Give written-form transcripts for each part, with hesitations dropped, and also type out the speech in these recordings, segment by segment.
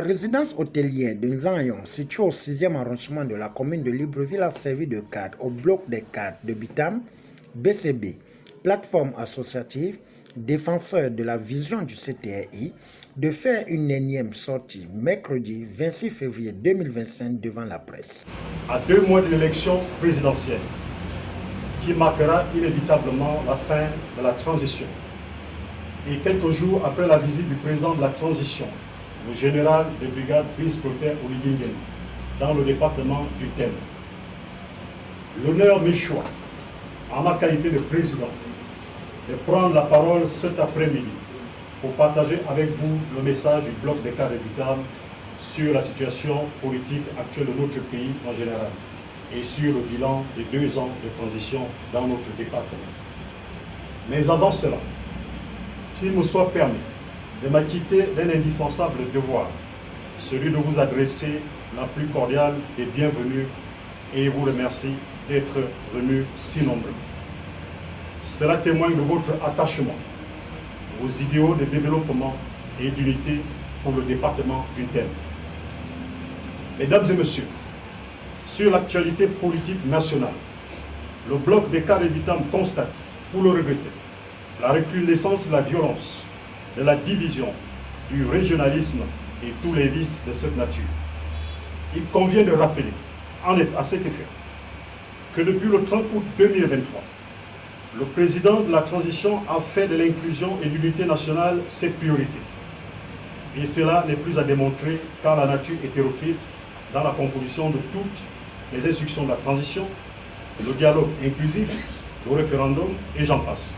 résidence hôtelière de Nzanyon, située au 6e arrondissement de la commune de Libreville, a servi de cadre au bloc des cadres de Bitam, BCB, plateforme associative, défenseur de la vision du CTRI, de faire une énième sortie mercredi 26 février 2025 devant la presse. À 2 mois de l'élection présidentielle, qui marquera inévitablement la fin de la transition, et quelques jours après la visite du président de la transition, le général de brigade Brice Clotaire Oligingen, dans le département du Thème. L'honneur m'échoit, en ma qualité de président, de prendre la parole cet après-midi pour partager avec vous le message du bloc des cadres Bitam sur la situation politique actuelle de notre pays en général et sur le bilan des 2 ans de transition dans notre département. Mais avant cela, qu'il me soit permis de m'acquitter d'un indispensable devoir, celui de vous adresser la plus cordiale des bienvenues et vous remercie d'être venus si nombreux. Cela témoigne de votre attachement aux idéaux de développement et d'unité pour le département du Thème. Mesdames et messieurs, sur l'actualité politique nationale, le bloc des cadres Bitam constate, pour le regretter, la recrudescence de la violence, de la division, du régionalisme et tous les vices de cette nature. Il convient de rappeler, à cet effet, que depuis le 30 août 2023, le président de la transition a fait de l'inclusion et de l'unité nationale ses priorités. Et cela n'est plus à démontrer car la nature hétéroclite dans la composition de toutes les instructions de la transition, le dialogue inclusif, le référendum et j'en passe,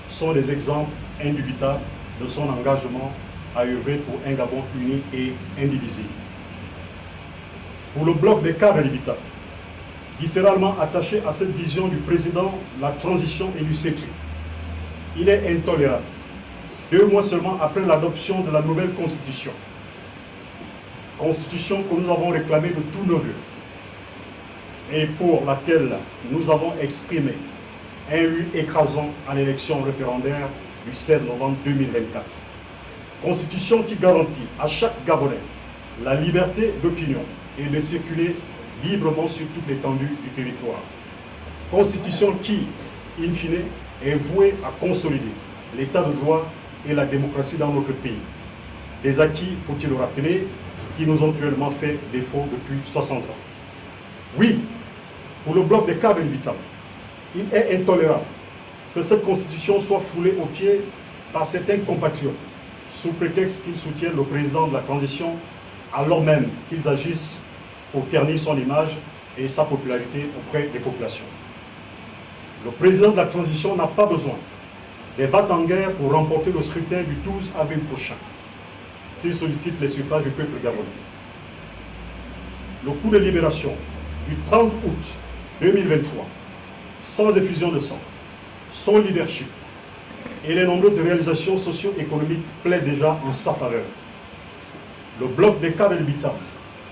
sont des exemples indubitables de son engagement à œuvrer pour un Gabon uni et indivisible. Pour le bloc des cadres Bitam, viscéralement attaché à cette vision du président de la transition et du CETRI, il est intolérable, 2 mois seulement après l'adoption de la nouvelle constitution, constitution que nous avons réclamée de tous nos vœux et pour laquelle nous avons exprimé un oui écrasant à l'élection référendaire du 16 novembre 2024. Constitution qui garantit à chaque Gabonais la liberté d'opinion et de circuler librement sur toute l'étendue du territoire. Constitution qui, in fine, est vouée à consolider l'état de droit et la démocratie dans notre pays. Des acquis, faut-il le rappeler, qui nous ont cruellement fait défaut depuis 60 ans. Oui, pour le bloc des cadres Bitam, il est intolérable que cette constitution soit foulée aux pieds par certains compatriotes sous prétexte qu'ils soutiennent le président de la transition alors même qu'ils agissent pour ternir son image et sa popularité auprès des populations. Le président de la transition n'a pas besoin des battes en guerre pour remporter le scrutin du 12 avril prochain, s'il sollicite les suffrages du peuple gabonais. Le coup de libération du 30 août 2023, sans effusion de sang, son leadership et les nombreuses réalisations socio-économiques plaident déjà en sa faveur. Le bloc des cadres Bitam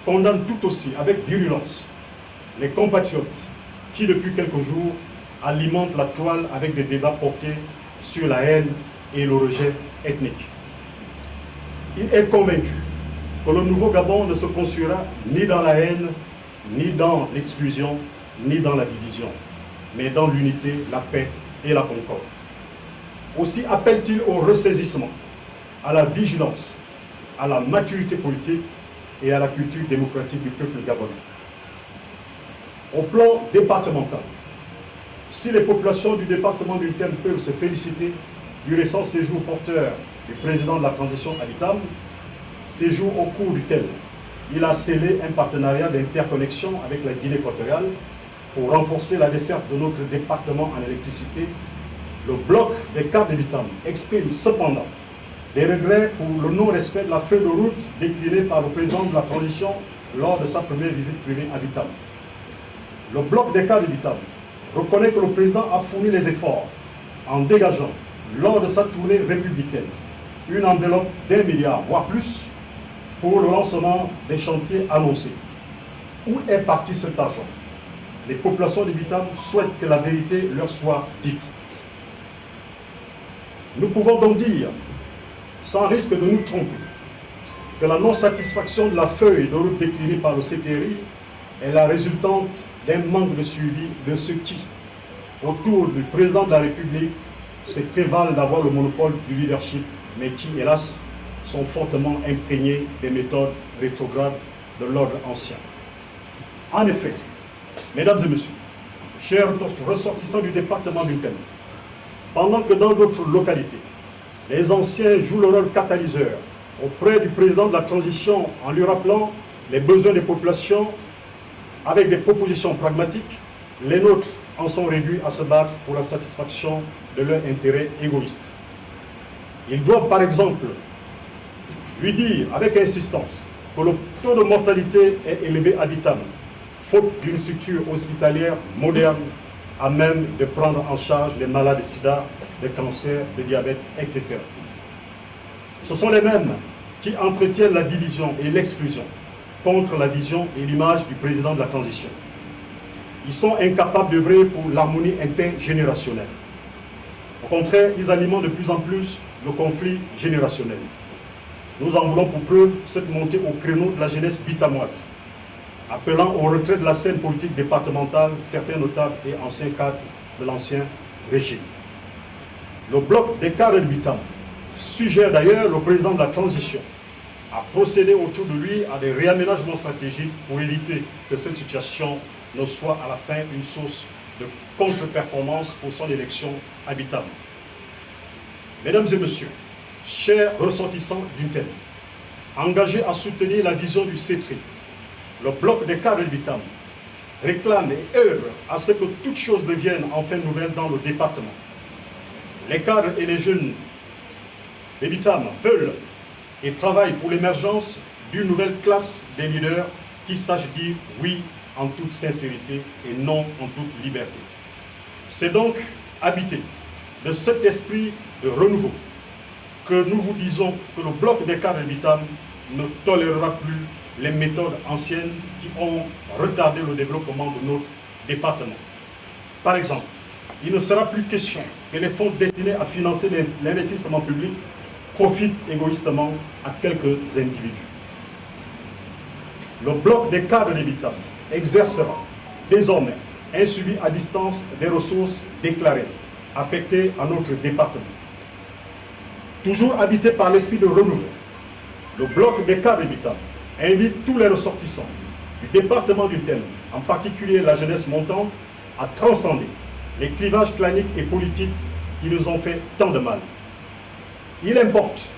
condamne tout aussi avec virulence les compatriotes qui, depuis quelques jours, alimentent la toile avec des débats portés sur la haine et le rejet ethnique. Il est convaincu que le nouveau Gabon ne se construira ni dans la haine, ni dans l'exclusion, ni dans la division, mais dans l'unité, la paix et la concorde. Aussi appelle-t-il au ressaisissement, à la vigilance, à la maturité politique et à la culture démocratique du peuple gabonais. Au plan départemental, si les populations du département du Thème peuvent se féliciter du récent séjour porteur du président de la transition à Bitam, séjour au cours duquel il a scellé un partenariat d'interconnexion avec la Guinée équatoriale pour renforcer la desserte de notre département en électricité, le bloc des cadres Bitam exprime cependant des regrets pour le non-respect de la feuille de route déclinée par le président de la transition lors de sa première visite privée à Bitam. Le bloc des cadres Bitam reconnaît que le président a fourni les efforts en dégageant, lors de sa tournée républicaine, une enveloppe d'1 milliard, voire plus, pour le lancement des chantiers annoncés. Où est parti cet argent? Les populations de Bitam souhaitent que la vérité leur soit dite. Nous pouvons donc dire, sans risque de nous tromper, que la non-satisfaction de la feuille de route déclinée par le CTRI est la résultante d'un manque de suivi de ceux qui, autour du président de la République, se prévalent d'avoir le monopole du leadership, mais qui, hélas, sont fortement imprégnés des méthodes rétrogrades de l'ordre ancien. En effet, mesdames et messieurs, chers ressortissants du département du Thème, pendant que dans d'autres localités, les anciens jouent le rôle catalyseur auprès du président de la transition en lui rappelant les besoins des populations avec des propositions pragmatiques, les nôtres en sont réduits à se battre pour la satisfaction de leurs intérêts égoïstes. Ils doivent par exemple lui dire avec insistance que le taux de mortalité est élevé à Bitam, faute d'une structure hospitalière moderne à même de prendre en charge les malades de sida, de cancer, de diabète, etc. Ce sont les mêmes qui entretiennent la division et l'exclusion contre la vision et l'image du président de la transition. Ils sont incapables d'œuvrer pour l'harmonie intergénérationnelle. Au contraire, ils alimentent de plus en plus le conflit générationnel. Nous en voulons pour preuve cette montée au créneau de la jeunesse bitamoise, appelant au retrait de la scène politique départementale certains notables et anciens cadres de l'ancien régime. Le bloc des cadres de Bitam suggère d'ailleurs le président de la transition à procéder autour de lui à des réaménagements stratégiques pour éviter que cette situation ne soit à la fin une source de contre-performance pour son élection à Bitam. Mesdames et messieurs, chers ressortissants du thème, engagés à soutenir la vision du CETRI, le bloc des cadres de Bitam réclame et œuvre à ce que toutes choses deviennent enfin nouvelles dans le département. Les cadres et les jeunes de Bitam veulent et travaillent pour l'émergence d'une nouvelle classe des leaders qui sachent dire oui en toute sincérité et non en toute liberté. C'est donc habité de cet esprit de renouveau que nous vous disons que le bloc des cadres de Bitam ne tolérera plus les méthodes anciennes qui ont retardé le développement de notre département. Par exemple, il ne sera plus question que les fonds destinés à financer l'investissement public profitent égoïstement à quelques individus. Le bloc des cadres de Bitam exercera désormais un suivi à distance des ressources déclarées, affectées à notre département. Toujours habité par l'esprit de renouveau, le bloc des cadres de Bitam invite tous les ressortissants du département du Thème, en particulier la jeunesse montante, à transcender les clivages claniques et politiques qui nous ont fait tant de mal. Il importe,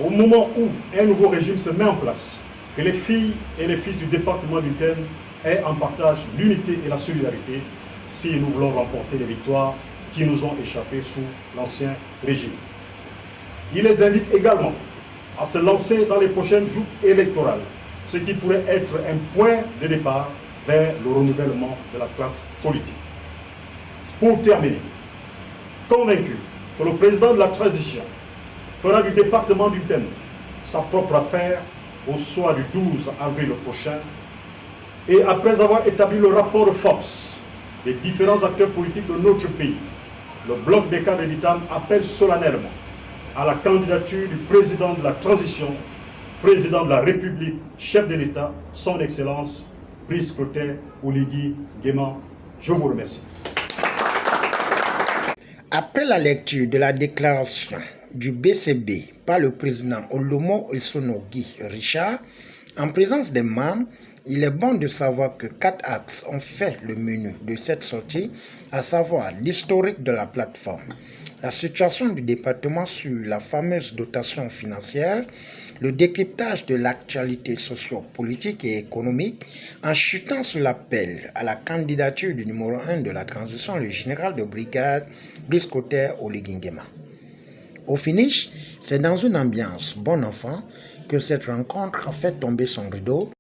au moment où un nouveau régime se met en place, que les filles et les fils du département du Thème aient en partage l'unité et la solidarité si nous voulons remporter les victoires qui nous ont échappé sous l'ancien régime. Il les invite également à se lancer dans les prochaines joutes électorales, ce qui pourrait être un point de départ vers le renouvellement de la classe politique. Pour terminer, convaincu que le président de la transition fera du département du Thème sa propre affaire au soir du 12 avril prochain, et après avoir établi le rapport de force des différents acteurs politiques de notre pays, le bloc des cadres de Bitam appelle solennellement à la candidature du président de la transition, président de la République, chef de l'État, son Excellence, Brice Clotaire Oligui Nguema. Je vous remercie. Après la lecture de la déclaration du BCB par le président Olomo Esonogui Richard, en présence des membres, il est bon de savoir que 4 axes ont fait le menu de cette sortie, à savoir l'historique de la plateforme, la situation du département sur la fameuse dotation financière, le décryptage de l'actualité socio-politique et économique, en chutant sur l'appel à la candidature du numéro 1 de la transition, le général de brigade Brice Clotaire Oligui Nguema. Au finish, c'est dans une ambiance bon enfant que cette rencontre a fait tomber son rideau.